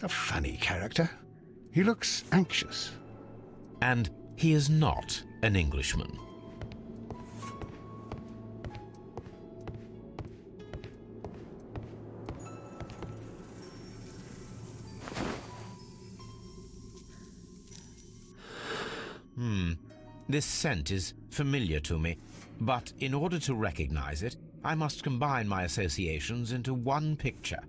A funny character. He looks anxious. And he is not an Englishman. This scent is familiar to me, but in order to recognize it, I must combine my associations into one picture.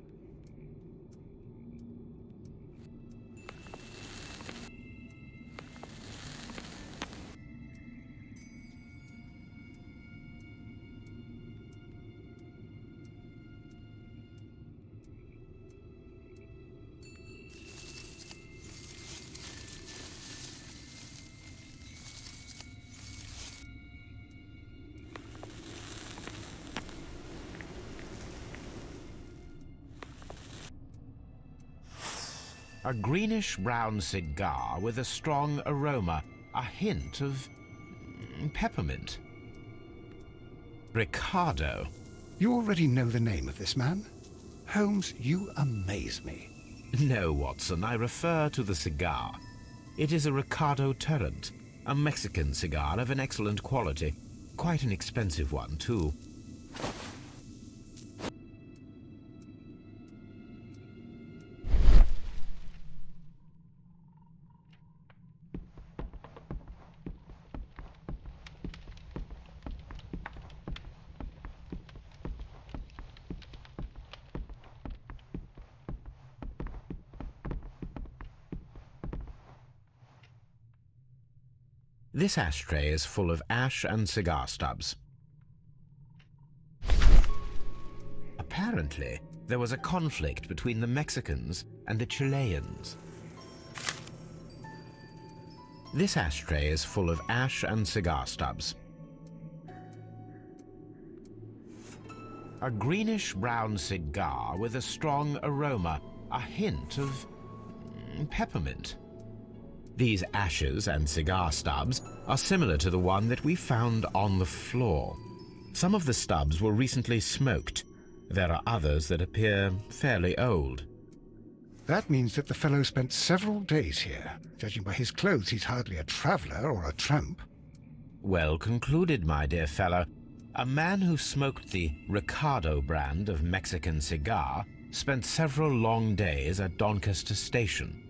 A greenish-brown cigar with a strong aroma, a hint of peppermint. Ricardo. You already know the name of this man? Holmes, you amaze me. No, Watson, I refer to the cigar. It is a Ricardo Turrent, a Mexican cigar of an excellent quality. Quite an expensive one, too. This ashtray is full of ash and cigar stubs. Apparently, there was a conflict between the Mexicans and the Chileans. This ashtray is full of ash and cigar stubs. A greenish-brown cigar with a strong aroma, a hint of peppermint. These ashes and cigar stubs are similar to the one that we found on the floor. Some of the stubs were recently smoked. There are others that appear fairly old. That means that the fellow spent several days here. Judging by his clothes, he's hardly a traveler or a tramp. Well concluded, my dear fellow. A man who smoked the Ricardo brand of Mexican cigar spent several long days at Doncaster Station.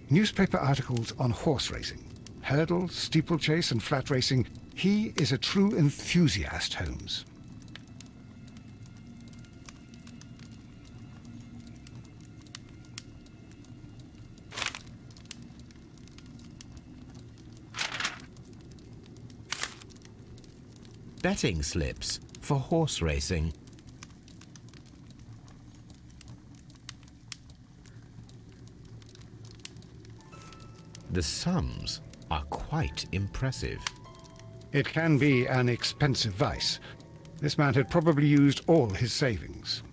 Newspaper articles on horse racing, hurdle, steeplechase, and flat racing. He is a true enthusiast, Holmes. Betting slips for horse racing. The sums are quite impressive. It can be an expensive vice. This man had probably used all his savings.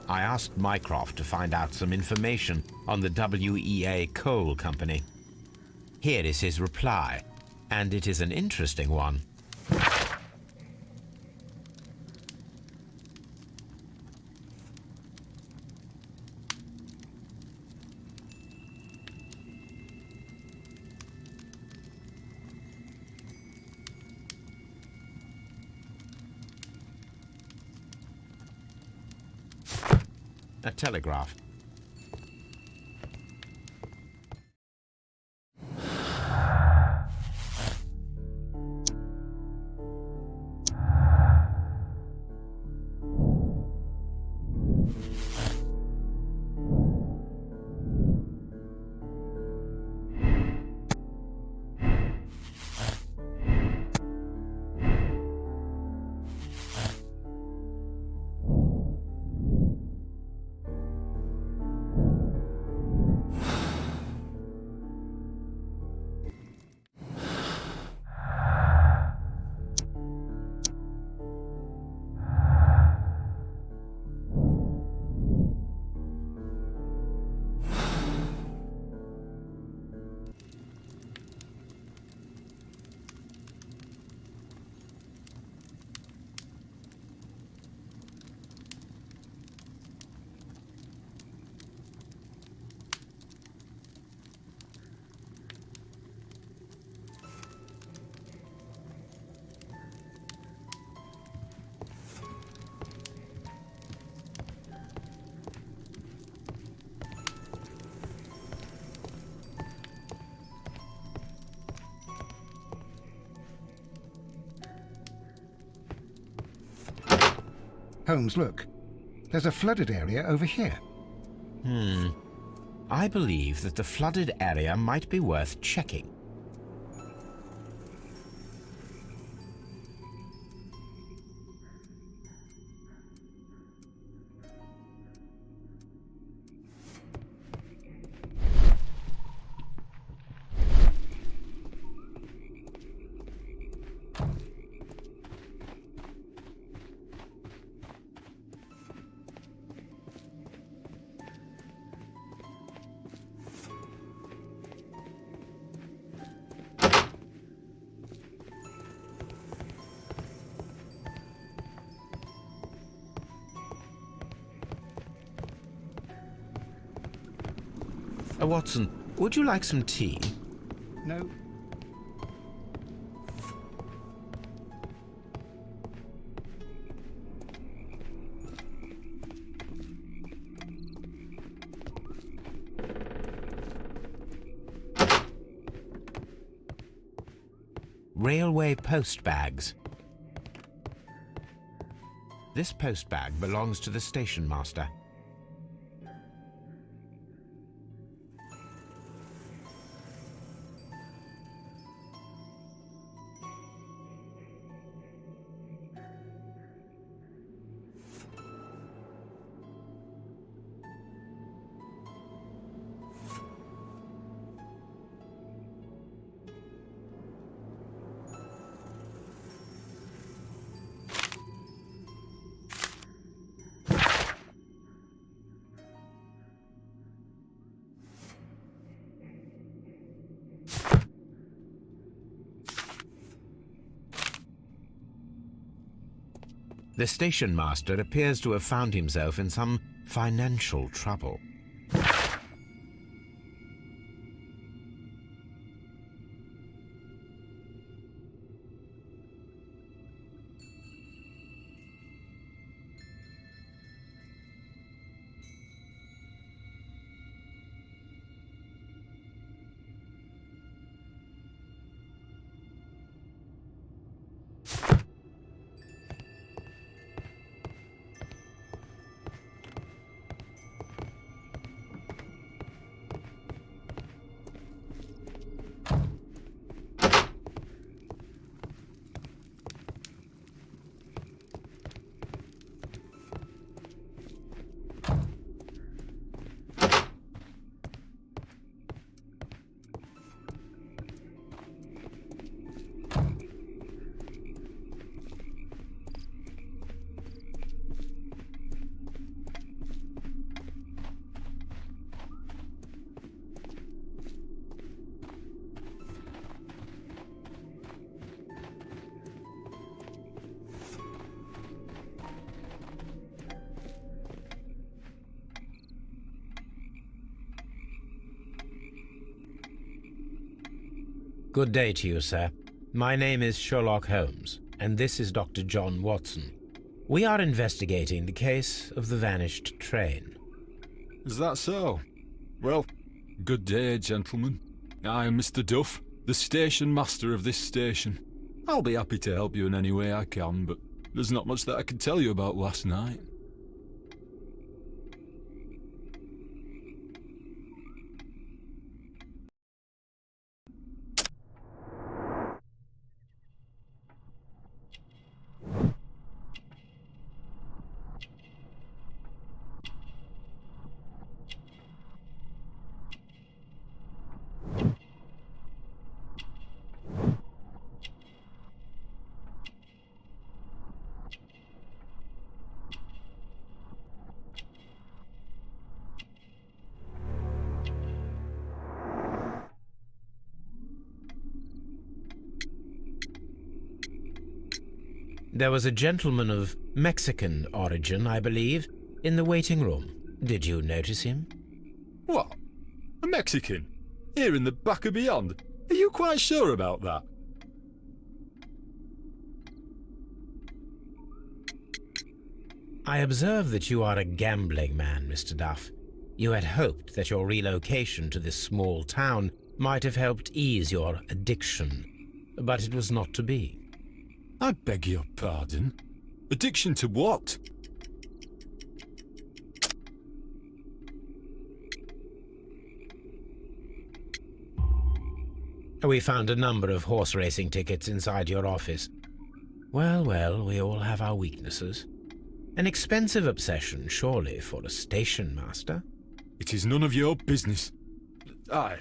I asked Mycroft to find out some information on the WEA Coal Company. Here is his reply, and it is an interesting one. A telegraph. Holmes, look. There's a flooded area over here. I believe that the flooded area might be worth checking. Watson, would you like some tea? No. Railway post bags. This post bag belongs to the station master. The station master appears to have found himself in some financial trouble. Good day to you, sir. My name is Sherlock Holmes, and this is Dr. John Watson. We are investigating the case of the vanished train. Is that so? Well, good day, gentlemen. I am Mr. Duff, the station master of this station. I'll be happy to help you in any way I can, but there's not much that I can tell you about last night. There was a gentleman of Mexican origin, I believe, in the waiting room. Did you notice him? What? A Mexican? Here in the back of beyond? Are you quite sure about that? I observe that you are a gambling man, Mr. Duff. You had hoped that your relocation to this small town might have helped ease your addiction, but it was not to be. I beg your pardon? Addiction to what? We found a number of horse racing tickets inside your office. Well, well, we all have our weaknesses. An expensive obsession, surely, for a station master. It is none of your business. I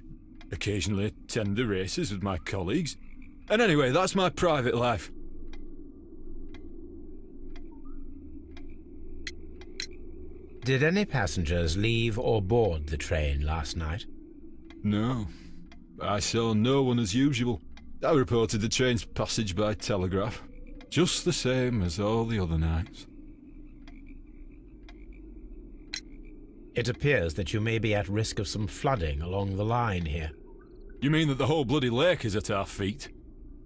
occasionally attend the races with my colleagues. And anyway, that's my private life. Did any passengers leave or board the train last night? No. I saw no one as usual. I reported the train's passage by telegraph. Just the same as all the other nights. It appears that you may be at risk of some flooding along the line here. You mean that the whole bloody lake is at our feet?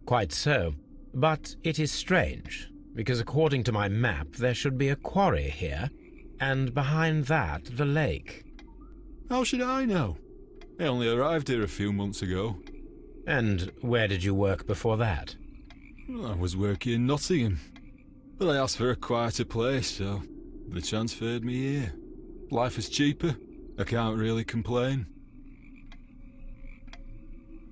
Quite so. But it is strange, because according to my map, there should be a quarry here, and behind that, the lake. How should I know? I only arrived here a few months ago. And where did you work before that? I was working in Nottingham, but I asked for a quieter place, so they transferred me here. Life is cheaper. I can't really complain.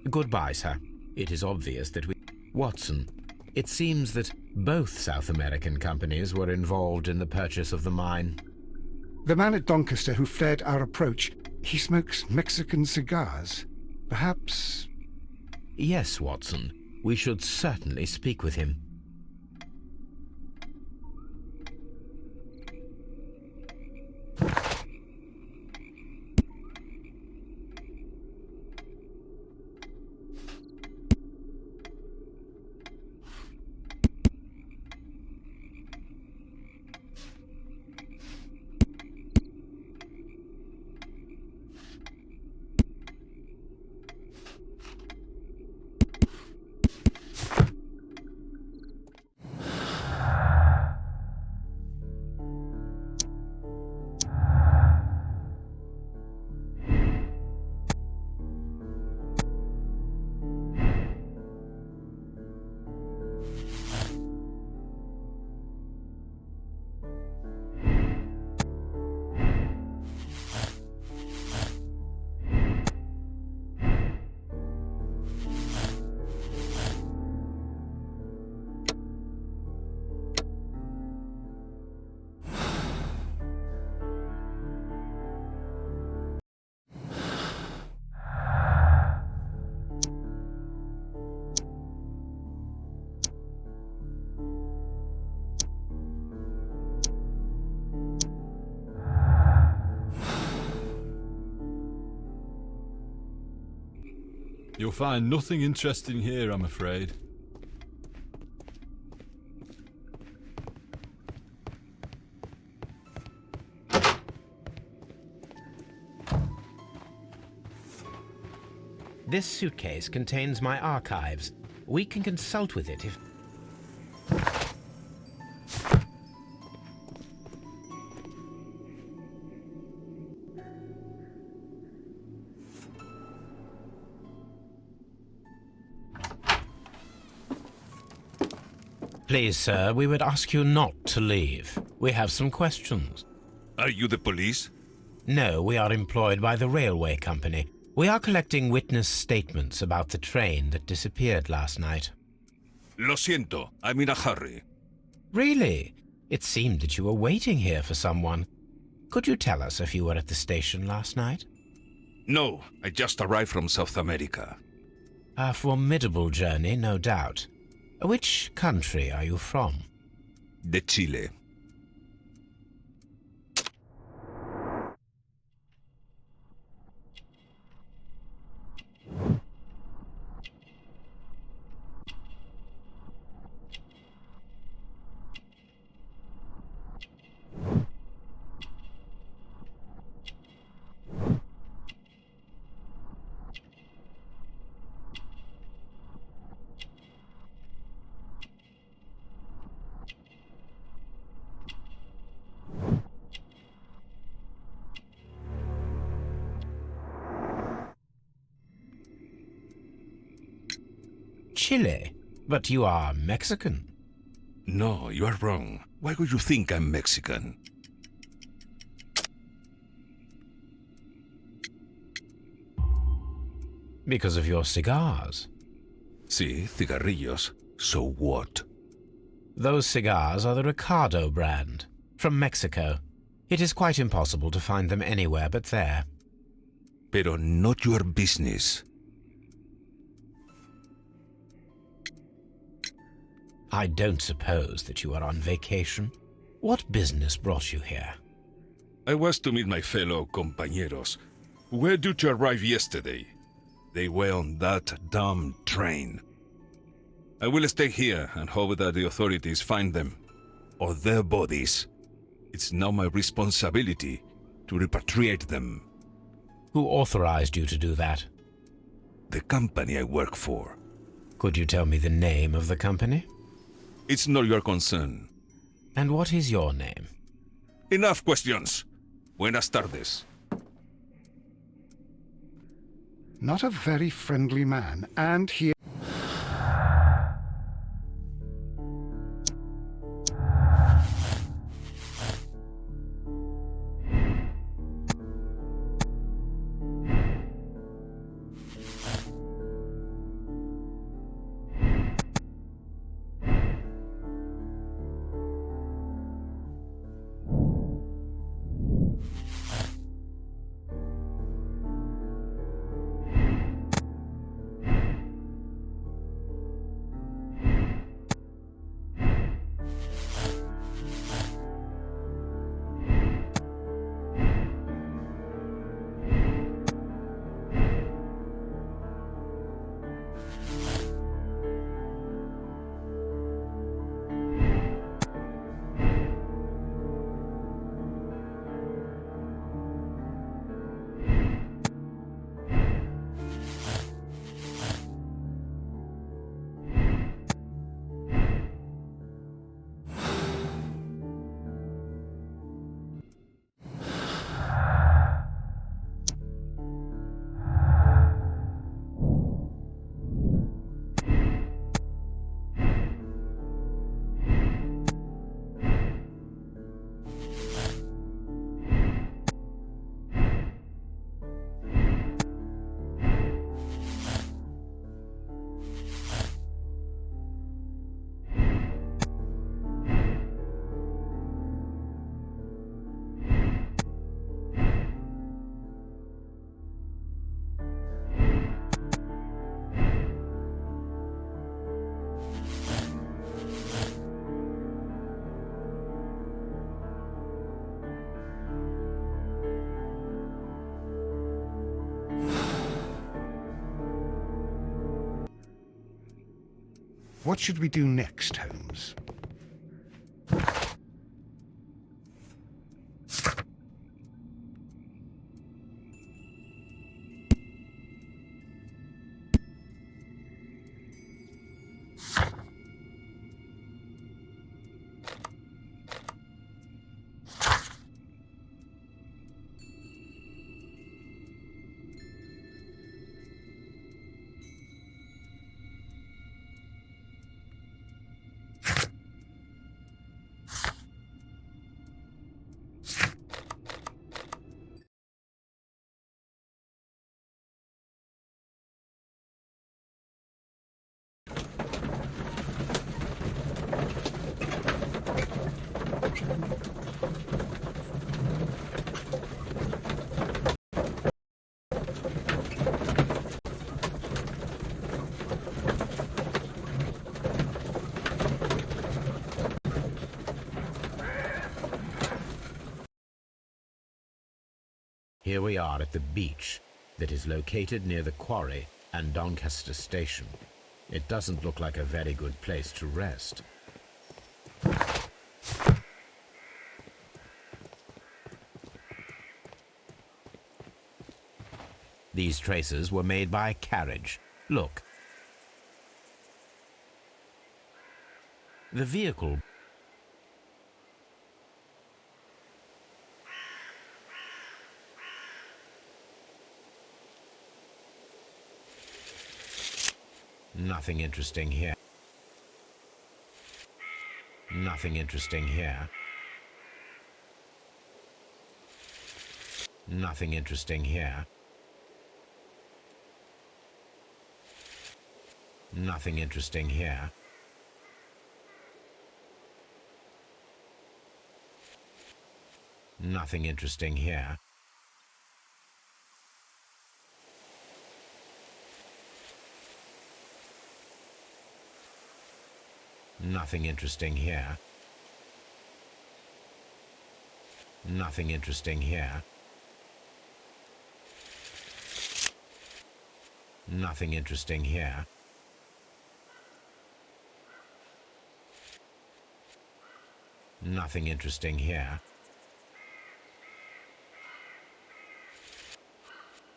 Goodbye, sir. It is obvious that we... Watson, it seems that both South American companies were involved in the purchase of the mine. The man at Doncaster who fled our approach, he smokes Mexican cigars. Perhaps... Yes, Watson. We should certainly speak with him. You'll find nothing interesting here, I'm afraid. This suitcase contains my archives. We can consult with it if... Please, sir, we would ask you not to leave. We have some questions. Are you the police? No, we are employed by the railway company. We are collecting witness statements about the train that disappeared last night. Lo siento, I'm in a hurry. Really? It seemed that you were waiting here for someone. Could you tell us if you were at the station last night? No, I just arrived from South America. A formidable journey, no doubt. Which country are you from? De Chile. Chile? But you are Mexican. No, you are wrong. Why would you think I'm Mexican? Because of your cigars. See, cigarrillos. So what? Those cigars are the Ricardo brand, from Mexico. It is quite impossible to find them anywhere but there. Pero not your business. I don't suppose that you are on vacation. What business brought you here? I was to meet my fellow compañeros, who were due to arrive yesterday. They were on that damn train. I will stay here and hope that the authorities find them, or their bodies. It's now my responsibility to repatriate them. Who authorized you to do that? The company I work for. Could you tell me the name of the company? It's not your concern. And what is your name? Enough questions. Buenas tardes. Not a very friendly man, and he... What should we do next, Holmes? Here we are at the beach that is located near the quarry and Doncaster Station. It doesn't look like a very good place to rest. These traces were made by a carriage. Look. The vehicle... Nothing interesting here. Nothing interesting here. Nothing interesting here. Nothing interesting here. Nothing interesting here. Nothing interesting here. Nothing interesting here. Nothing interesting here. Nothing interesting here.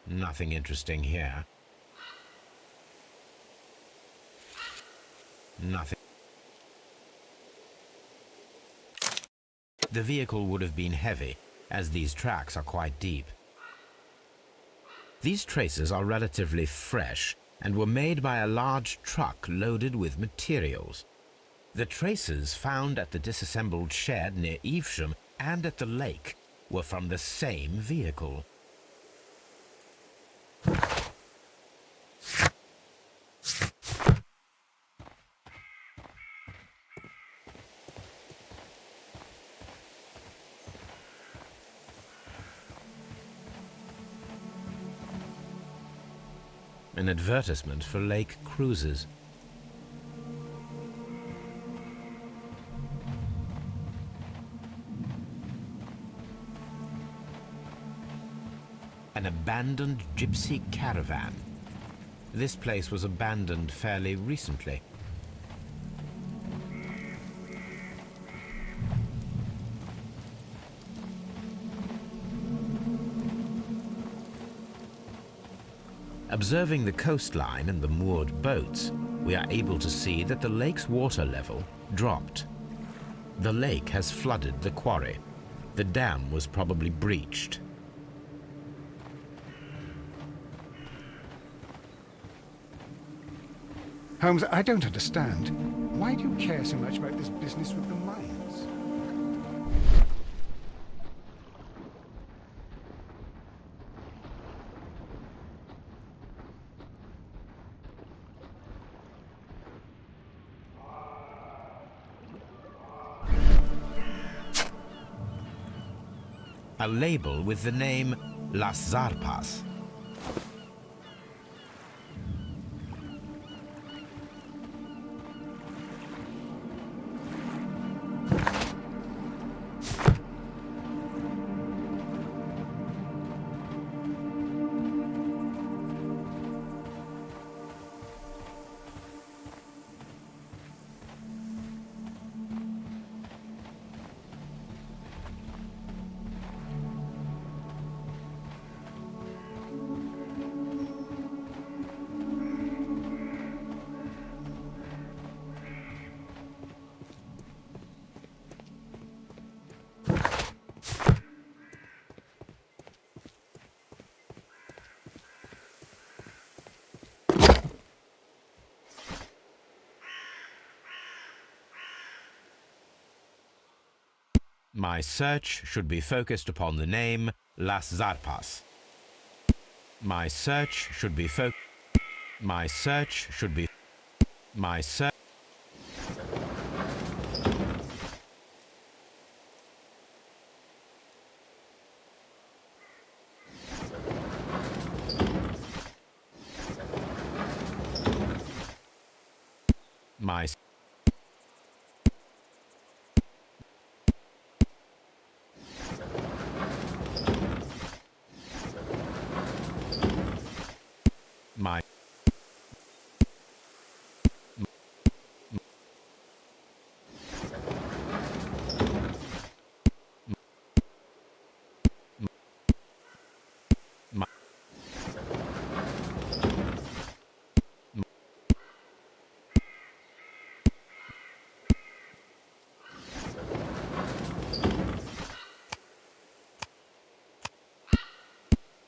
Nothing interesting here. Nothing. The vehicle would have been heavy, as these tracks are quite deep. These traces are relatively fresh and were made by a large truck loaded with materials. The traces found at the disassembled shed near Evesham and at the lake were from the same vehicle. An advertisement for lake cruises. An abandoned gypsy caravan. This place was abandoned fairly recently. Observing the coastline and the moored boats, we are able to see that the lake's water level dropped. The lake has flooded the quarry. The dam was probably breached. Holmes, I don't understand. Why do you care so much about this business with the mines? A label with the name Las Zarpas. My search should be focused upon the name Las Zarpas. My search should be My search should be My search My My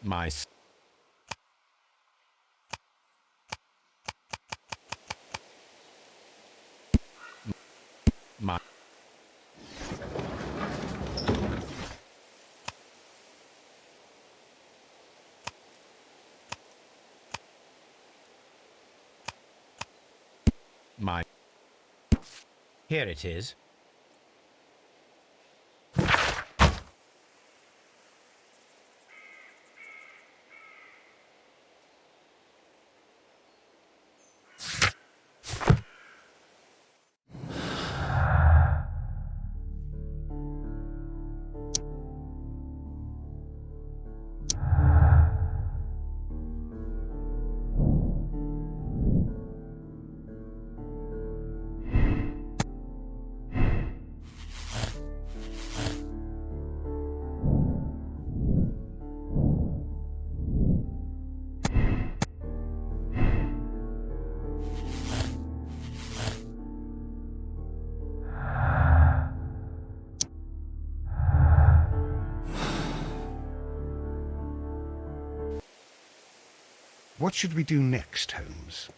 My My Here it is. What should we do next, Holmes?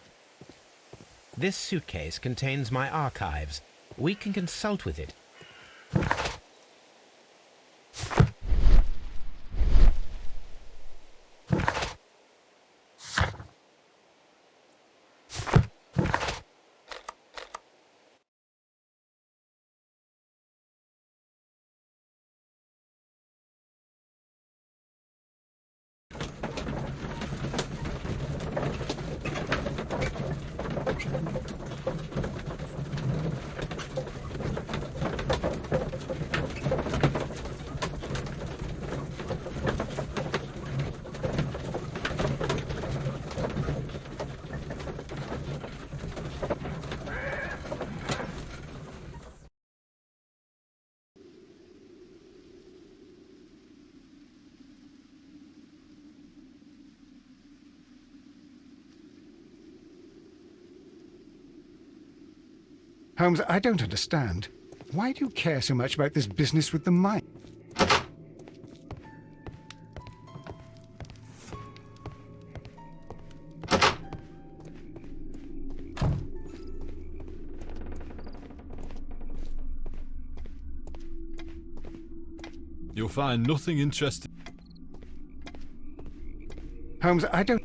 This suitcase contains my archives. We can consult with it. Holmes, I don't understand. Why do you care so much about this business with the mine? You'll find nothing interesting. Holmes, I don't...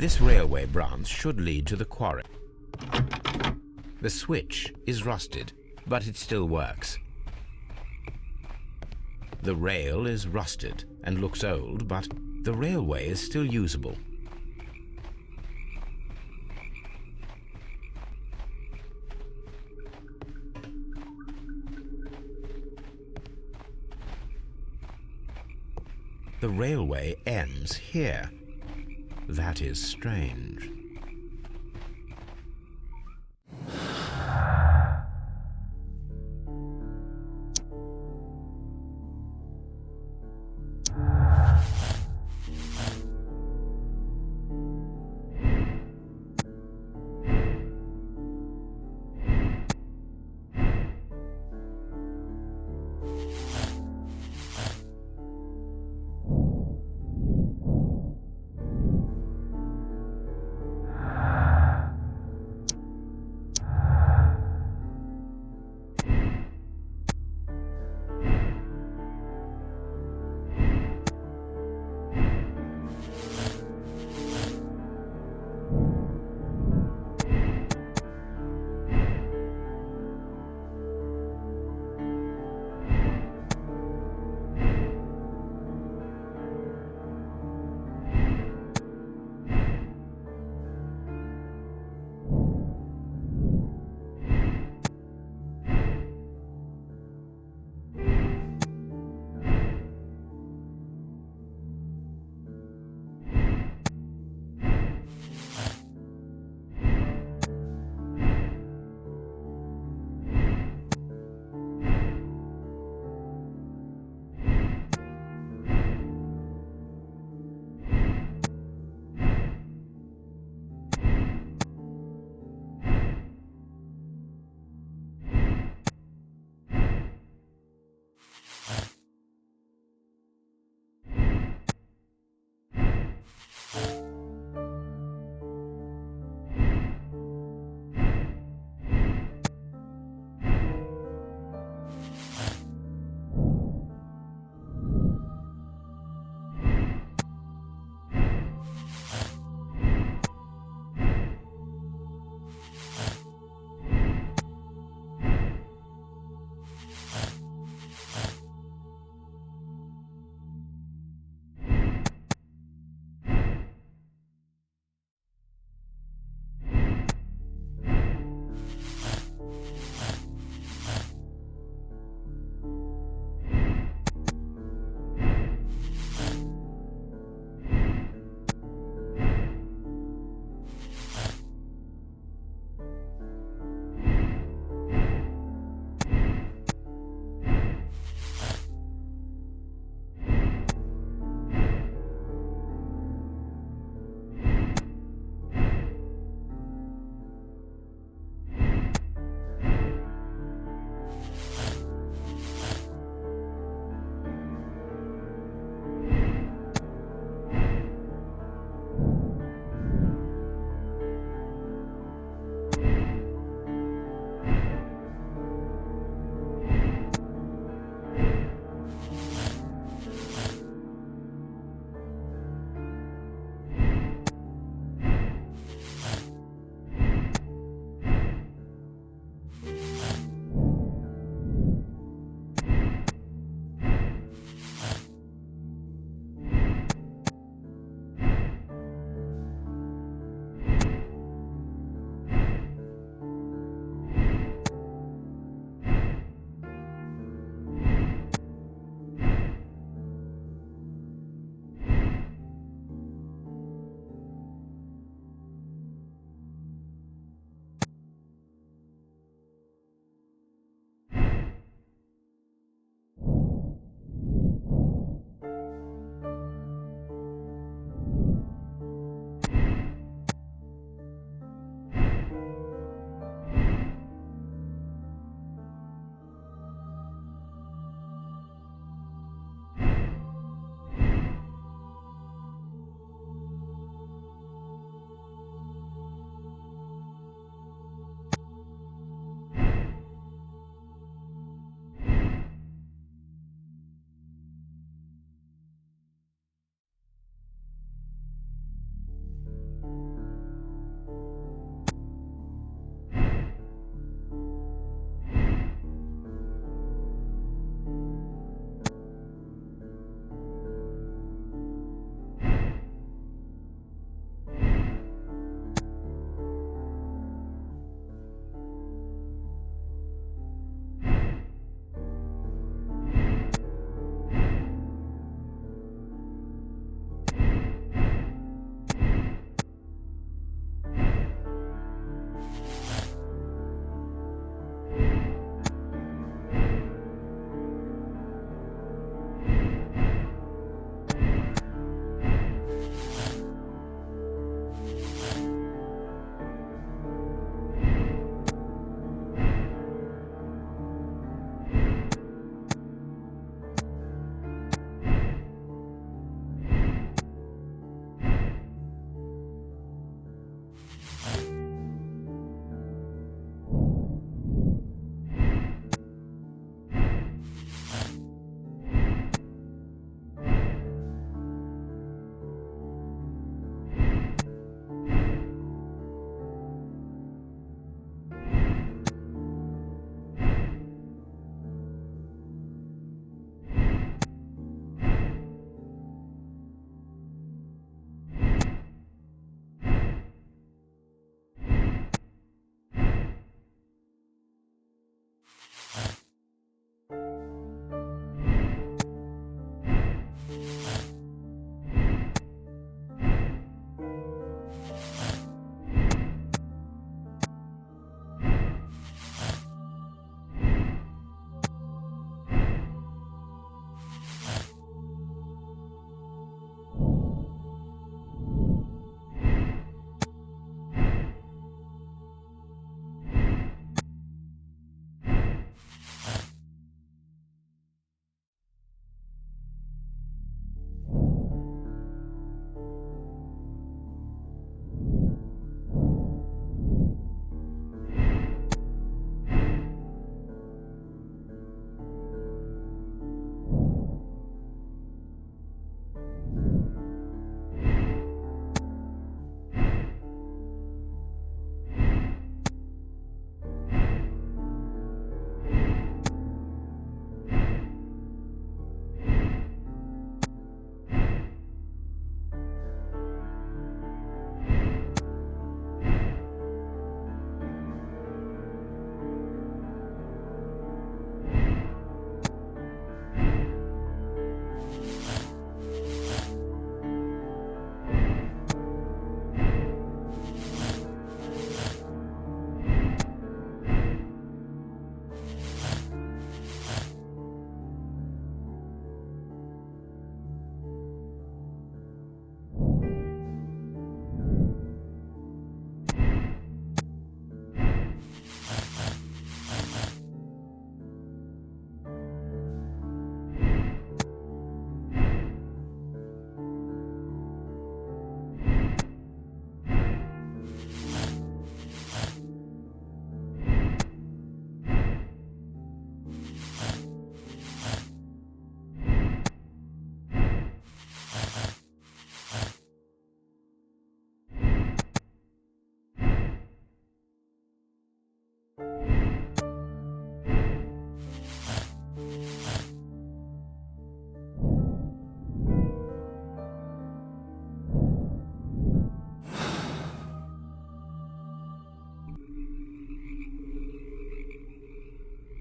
This railway branch should lead to the quarry. The switch is rusted, but it still works. The rail is rusted and looks old, but the railway is still usable. The railway ends here. That is strange.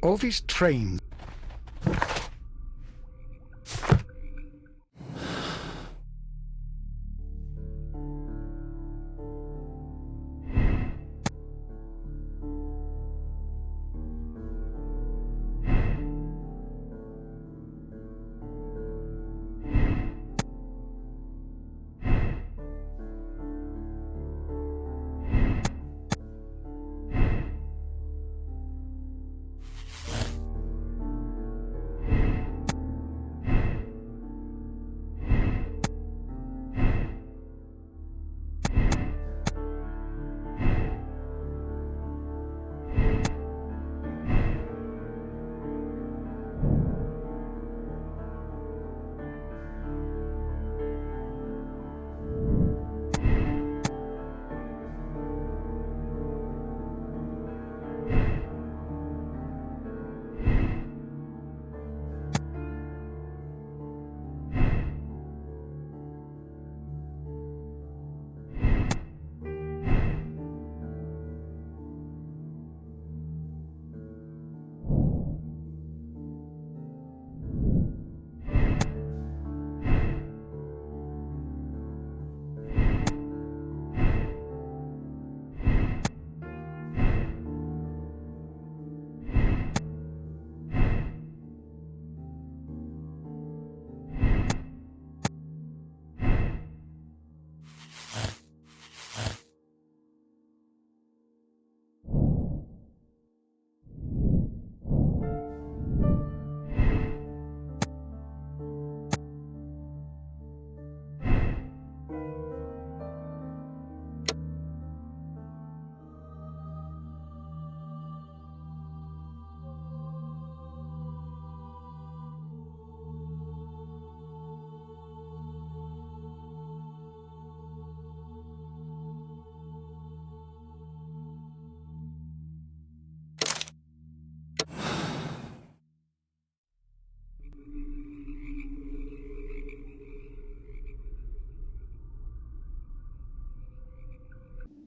All these trains.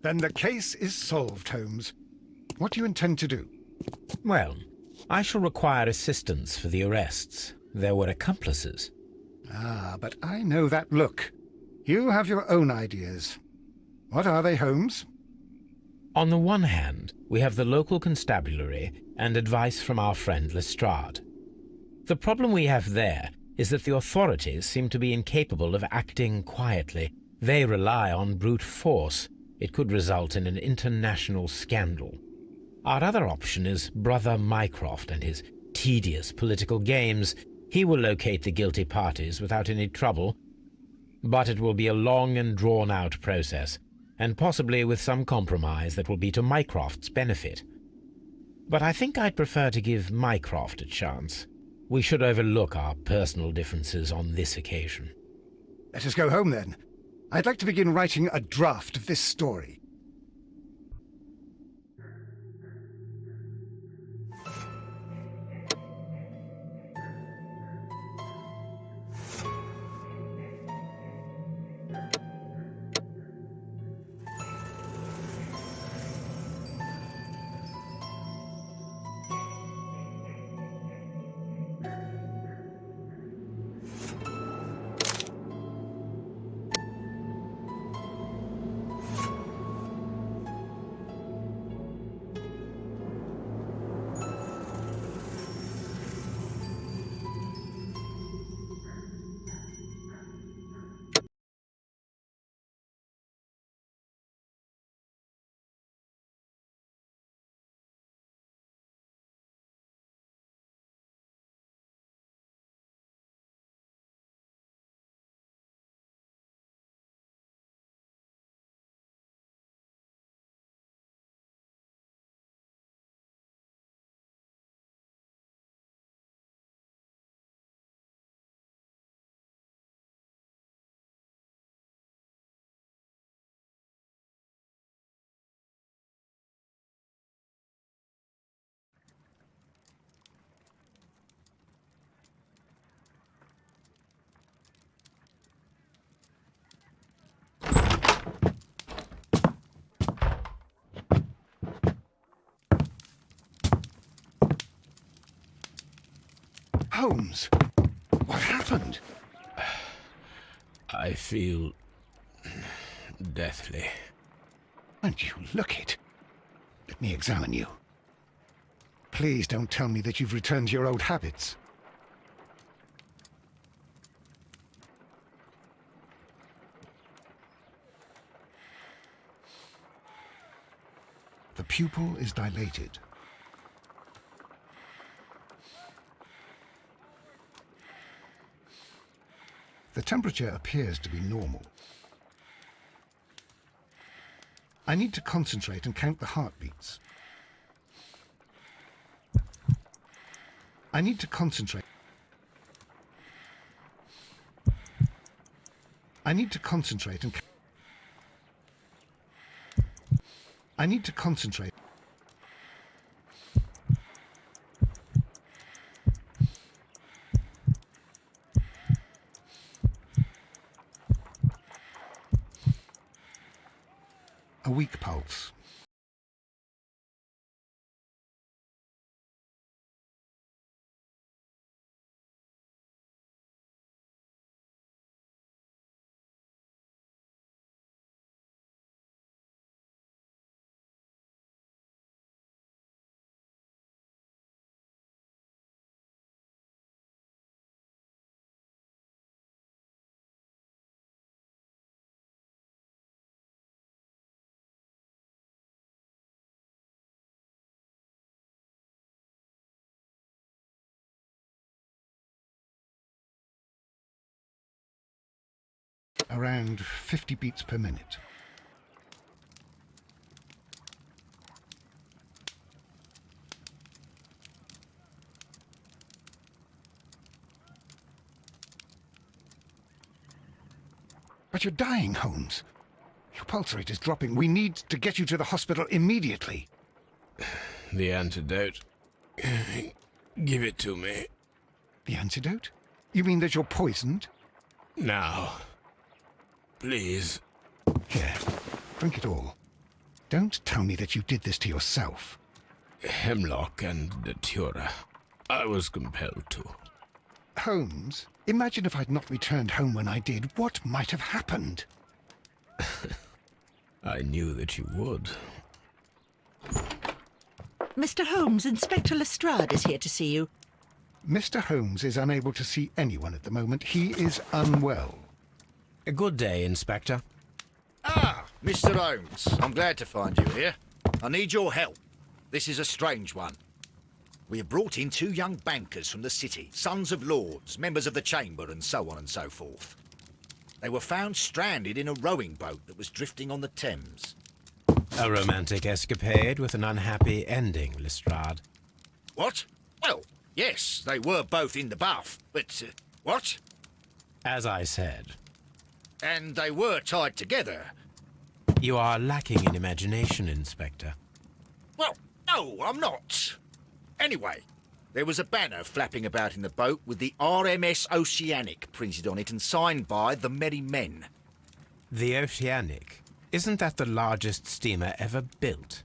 Then the case is solved, Holmes. What do you intend to do? Well, I shall require assistance for the arrests. There were accomplices. Ah, but I know that look. You have your own ideas. What are they, Holmes? On the one hand, we have the local constabulary and advice from our friend Lestrade. The problem we have there is that the authorities seem to be incapable of acting quietly. They rely on brute force. It could result in an international scandal. Our other option is Brother Mycroft and his tedious political games. He will locate the guilty parties without any trouble, but it will be a long and drawn-out process, and possibly with some compromise that will be to Mycroft's benefit. But I think I'd prefer to give Mycroft a chance. We should overlook our personal differences on this occasion. Let us go home, then. I'd like to begin writing a draft of this story. Holmes, what happened? I feel deathly. And you look it. Let me examine you. Please don't tell me that you've returned to your old habits. The pupil is dilated. The temperature appears to be normal. I need to concentrate and count the heartbeats. I need to concentrate. I need to concentrate and I need to concentrate. A weak pulse. Around 50 beats per minute. But you're dying, Holmes. Your pulse rate is dropping. We need to get you to the hospital immediately. The antidote. Give it to me. The antidote? You mean that you're poisoned? Now. Please. Here, drink it all. Don't tell me that you did this to yourself. Hemlock and datura. I was compelled to. Holmes, imagine if I'd not returned home when I did. What might have happened? I knew that you would. Mr. Holmes, Inspector Lestrade is here to see you. Mr. Holmes is unable to see anyone at the moment. He is unwell. A good day, Inspector. Ah, Mr. Holmes. I'm glad to find you here. I need your help. This is a strange one. We have brought in 2 young bankers from the city, sons of lords, members of the chamber, and so on and so forth. They were found stranded in a rowing boat that was drifting on the Thames. A romantic escapade with an unhappy ending, Lestrade. What? Well, yes, they were both in the bath, but, what? As I said, And they were tied together. you are lacking in imagination, Inspector. Well, no, I'm not. Anyway, there was a banner flapping about in the boat with the RMS Oceanic printed on it and signed by the Merry Men. The Oceanic. Isn't that the largest steamer ever built?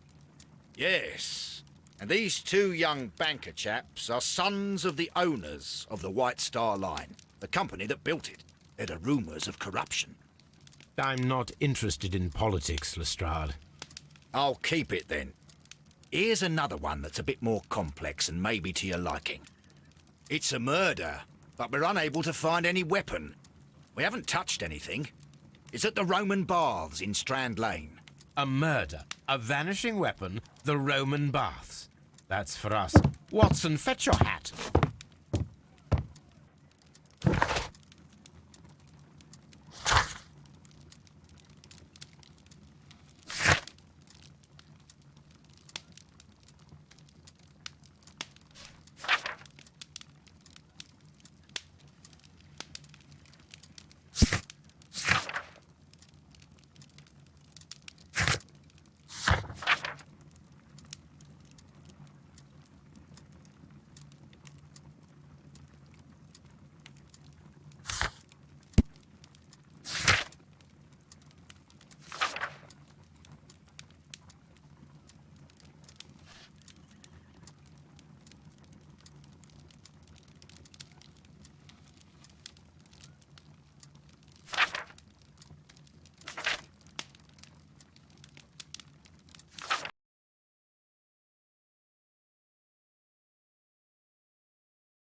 Yes. And these 2 young banker chaps are sons of the owners of the White Star Line, the company that built it. There are rumours of corruption. I'm not interested in politics, Lestrade. I'll keep it then. Here's another one that's a bit more complex and maybe to your liking. It's a murder, but we're unable to find any weapon. We haven't touched anything. It's at the Roman Baths in Strand Lane. A murder, a vanishing weapon, the Roman baths. That's for us. Watson, fetch your hat.